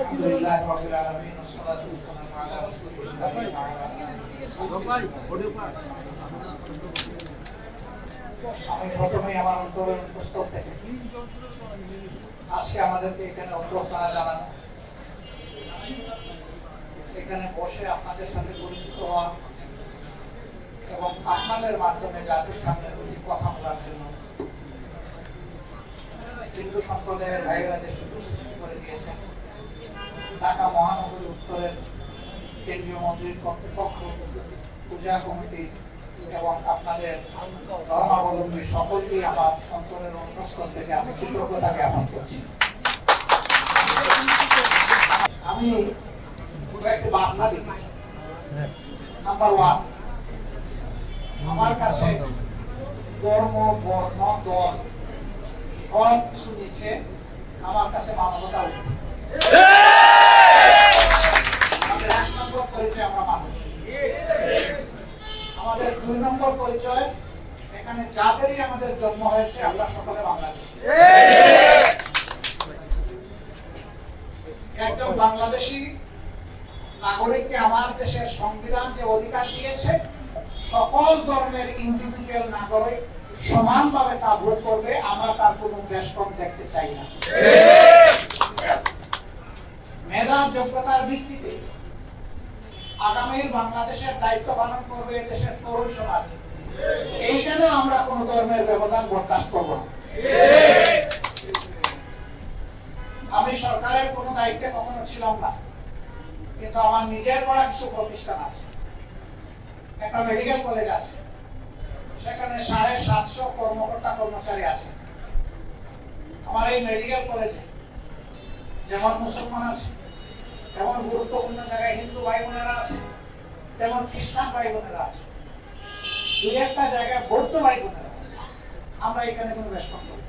আলহামদুলিল্লাহ রাব্বিল আলামিন ওয়াসসালাতু ওয়াসসালামু আলা রাসূলিল্লাহ ওয়া আলা আমি প্রথমে আমার অন্তরের পুস্তক থেকে আজকে আমাদেরকে এখানে অভ্যর্থনা জানানো, এখানে বসে আপনাদের সাথে পরিচিত হওয়া এবং আপনাদের মাধ্যমে জাতির সামনে দুটি কথা বলার জন্য হিন্দু সম্প্রদায়ের ভাইয়েরা যে সুযোগ সৃষ্টি করে দিয়েছেন। ঢাকা মহানগরী উত্তরের কেন্দ্রীয় মন্দির কর্তৃপক্ষ, পূজা কমিটি এবং আপনাদের ধর্মাবলম্বী সকলকে আমার অন্তরের অন্তঃস্থল থেকে আমি কৃতজ্ঞতা জ্ঞাপন করছি। আমি একটি বার্তা দিচ্ছি। নাম্বার 1, আমার কাছে ধর্ম, বর্ণ, দল সব কিছু নিচ্ছে, আমার কাছে মানবতা উঠে। আমাদের 1 নম্বর পরিচয় আমরা মানুষ। আমাদের 2 নম্বর পরিচয় এখানে যাদেরই আমাদের জন্ম হয়েছে আমরা সকলে বাংলাদেশী। একজন বাংলাদেশী নাগরিককে আমার দেশের সংবিধান যে অধিকার দিয়েছে সকল ধর্মের ইন্ডিভিজুয়াল নাগরিক সমানভাবে তা ভোগ করবে, আমরা তার কোনো ব্যস্তম দেখতে চাই না। মেধা যোগ্যতার ভিত্তিতে আগামীর বাংলাদেশের দায়িত্ব পালন করবে দেশের তরুণ সমাজ। এইখানে আমরা কোন ধর্মের ব্যবধান বরদাস্ত করব না। আমি সরকারের কোন দায়িত্বে কখনো ছিলাম না, কিন্তু আমার নিজের করা কিছু প্রতিষ্ঠান আছে। একটা মেডিকেল কলেজ আছে, সেখানে 750 কর্মকর্তা কর্মচারী আছে। আমার এই মেডিকেল কলেজে যেমন মুসলমান আছে, তেমন গুরুত্বপূর্ণ জায়গায় হিন্দু ভাই বোনেরা আছে, তেমন খ্রিস্টান ভাই বোনেরা আছে, 2-1টা জায়গায় বৌদ্ধ ভাই বোনেরা আছে। আমরা এখানে কোনো বেশন করি,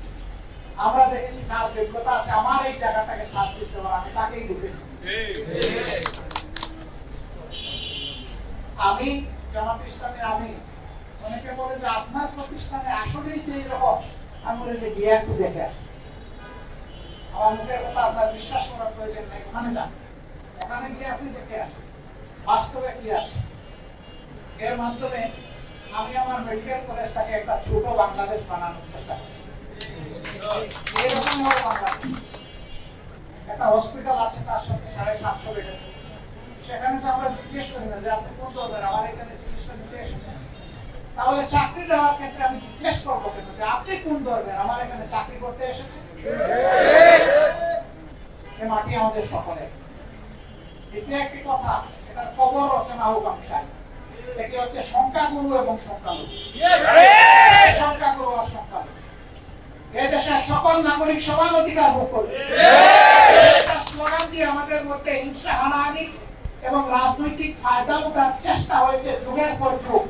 আমরা দেখেছি কার যোগ্যতা আছে আমার এই জায়গাটাকে সাথ দিতে পারে, আমি তাকেই ঢুকে আমি জামাত ইসলামের আমি। অনেকে বলে যে আপনার প্রতিষ্ঠানে আসলেই যে এরকম, আমি বলে যে গিয়ে একটু দেখে আসি। আমার মুখের কথা আপনার বিশ্বাস করার প্রয়োজন নেই, ওখানে যান, ওখানে গিয়ে আপনি দেখে আসেন বাস্তবে কি আছে। এর মাধ্যমে আমি আমার মেডিকেল কলেজটাকে একটা ছোট বাংলাদেশ বানানোর চেষ্টা করছি। এরকম বাংলাদেশ একটা হসপিটাল আছে, তার সাথে 750 বেডের। সেখানে তো আমরা জিজ্ঞেস করি না যে আপনি কোন ধর্মের, আমার এখানে চিকিৎসা দিতে এসেছেন। তাহলে চাকরি দেওয়ার ক্ষেত্রে আমি জিজ্ঞেস করবো কেন যে আপনি কোন ধর্মের, আমার এখানে চাকরি করতে এসেছেন। এ মাটি আমাদের সকলে। এটা একটি কথা, এটা কবর রচনা হোক আমি চাই। এটি হচ্ছে সংখ্যাগুরু এবং সংখ্যালঘু, সংখ্যাগুরু আর সংখ্যালঘু। এই দেশের সকল নাগরিক সমান অধিকার ভোগ করবে। স্লোগান দিয়ে আমাদের মধ্যে হিংসা, হানাহানি এবং রাজনৈতিক ফায়দা ওঠার চেষ্টা হয়েছে যুগের পর যুগ।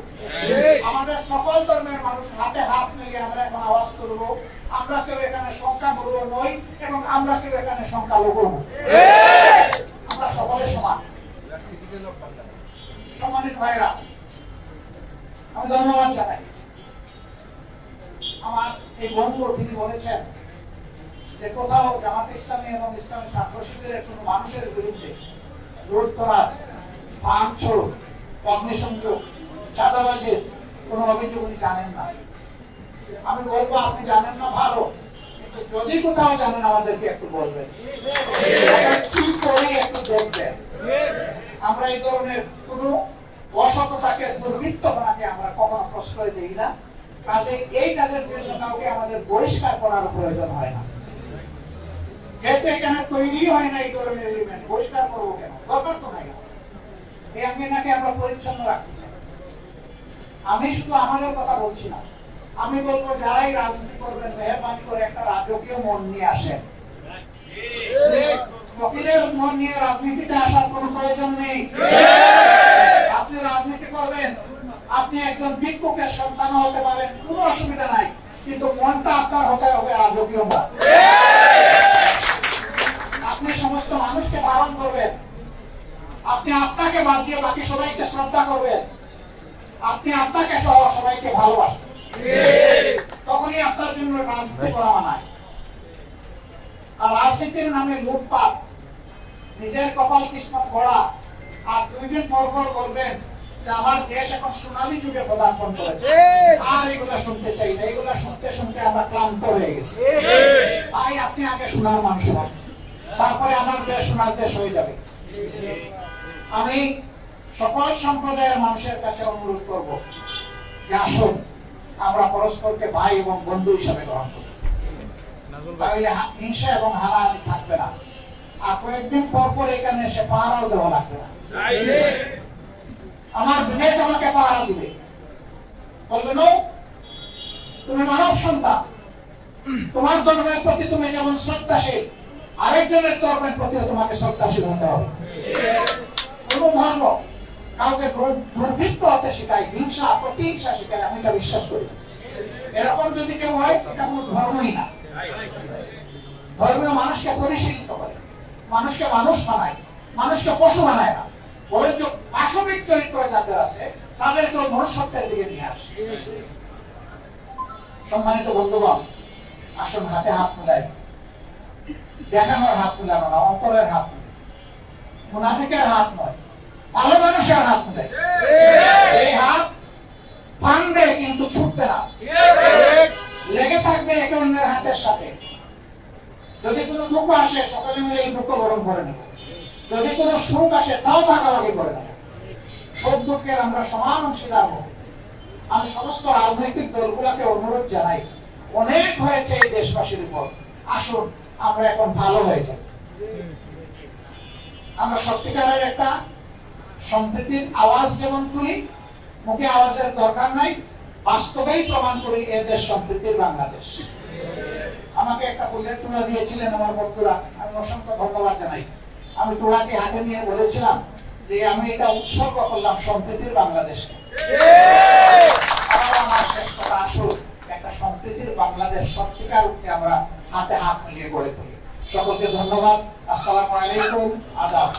আমাদের সকল ধর্মের মানুষ হাতে হাত মিলিয়ে আমরা এখন আওয়াজ করবো, আমরা কেউ এখানে সংখ্যাগুরু নই এবং আমরা কেউ এখানে সংখ্যালঘু নই। আমরা সকলে সমান। সম্মানিত ভাইরা, আমি ধন্যবাদ জানাই আমার এই বন্ধু, তিনি বলেছেন যে কোথাও জামাত ইসলামী এবং ইসলামী ছাত্র শিবিরের কোন মানুষের বিরুদ্ধে লুটতরাজ, ভাঙচুর, অগ্নিসংযোগ, চাঁদাবাজির কোন অভিযোগ উনি জানেন না। আমি বলবো আপনি জানেন না ভালো, কিন্তু যদি কোথাও জানেন আমাদেরকে একটু বলবেন, কি করি একটু দেখবেন। আমরা এই ধরনের কোন অসততাকে, দুর্বৃত্তপনাকে আমরা কখনো প্রশ্রয় দিই না। কাজে এই কাজের জন্য কাউকে আমাদের বহিষ্কার করার প্রয়োজন হয় না। যেহেতু এখানে তৈরি হয় না এই ধরনের এলিমেন্ট, বহিষ্কার করবো কেন, দরকার তো নাই। এই আঙ্গিনাকে আমরা পরিচ্ছন্ন রাখতে চাই। আমি শুধু আমাদের কথা বলছি না, আমি বলবো যারাই রাজনীতি করবেন মেহরবানি করে একটা রাজকীয় মন নিয়ে আসেন। ফকিরের মন নিয়ে রাজনীতিতে আসার কোনো প্রয়োজন নেই। আপনি রাজনীতি করবেন, আপনি একজন ভিক্ষুকের সন্তান হতে পারেন, কোনো অসুবিধা নাই, কিন্তু মনটা আপনার হতে হবে রাজকীয় মন। আপনি সমস্ত মানুষকে ধারণ করবেন, আপনি আপনাকে বাদ দিয়ে বাকি সবাইকে শ্রদ্ধা করবেন, আপনি আপনাকে সহ সবাইকে ভালোবাসবেন, তখনই আপনার জন্য রাজনীতি করা মানায়। আর রাজনীতির নামে লুটপাট, নিজের কপাল কিসমত গড়া, আর 2 দিন পর পর বলবেন যে আমার দেশ এখন সোনালী যুগে পদার্পণ করেছে। আর এগুলা শুনতে চাই না, এগুলা শুনতে শুনতে আমরা ক্লান্ত হয়ে গেছি। তাই আপনি আগে সোনার মানুষ হন, তারপরে আমার দেশ সোনার দেশ হয়ে যাবে। আমি সকল সম্প্রদায়ের মানুষের কাছে অনুরোধ করব যে আসুন আমরা পরস্পরকে ভাই এবং বন্ধু হিসাবে গ্রহণ করি, তাহলে হিংসা এবং হানাহানি থাকবে না। আর কয়েকদিন পর পর এখানে এসে পাহারাও দেওয়া লাগবে না। আমার বিবেক আমাকে পাহারা দিবে, বলবে নো তুমি মানব সন্তান, তোমার ধর্মের প্রতি তুমি যেমন শ্রদ্ধাশীল, আরেকজনের ধর্মের প্রতি তোমাকে শ্রদ্ধাশীল হতে হবে। কোন ধর্ম কাউকে দুর্বৃত্ত হতে শেখায়, হিংসা প্রতিহিংসা শেখায়, আমি এটা বিশ্বাস করি। এরকম যদি কেউ হয় এটা কোনো ধর্মই না। ধর্মীয় মানুষকে পরিশীলিত করে, মানুষকে মানুষ বানায়, মানুষকে পশু বানায় না। বরঞ্চ পাশবিক চরিত্র যাদের আছে তাদেরকে মনুষ্যত্বের দিকে নিয়ে আসে। সম্মানিত বন্ধুগণ, আসুন হাতে হাত মিলাই, দেখানোর হাত মিলানো না, অন্তরের হাত মিলাই, মুনাফিকের হাত নয়, ভালো মানুষের হাত মিলাই। এই হাত ভাঙবে কিন্তু ছুটবে না, লেগে থাকবে একে অন্যের হাতের সাথে। যদি কোনো দুঃখ আসে সকলে মিলে এই দুঃখ বরণ করে নেব, যদি কোনো সুখ আসে তাও ভাগাভাগি করে নেব, সব দুঃখের আমরা সমান অংশীদার হব। আমি সমস্ত রাজনৈতিক দলগুলোকে অনুরোধ জানাই, অনেক হয়েছে এই দেশবাসীর উপর, আসুন আমরা এখন ভালো হয়ে যাই। আমরা সত্যিকারের একটা সম্প্রীতির আওয়াজ যেমন তুলি, মুখে আওয়াজের দরকার নাই, বাস্তবেই প্রমাণ করি এ দেশ সম্প্রীতির বাংলাদেশ। আমাকে একটা ফুলের তুলা দিয়েছিলেন আমার বন্ধুরা, আমি অসংখ্য ধন্যবাদ জানাই। আমি তুলাটি হাতে নিয়ে বলেছিলাম যে আমি এটা উৎসর্গ করলাম সম্প্রীতির বাংলাদেশকে। আমার শেষ কথা, আসুন একটা সম্প্রীতির বাংলাদেশ সত্যিকার রূপে আমরা হাতে হাত মিলিয়ে গড়ে তুলি। সকলকে ধন্যবাদ। আসসালামু আলাইকুম, আদাব।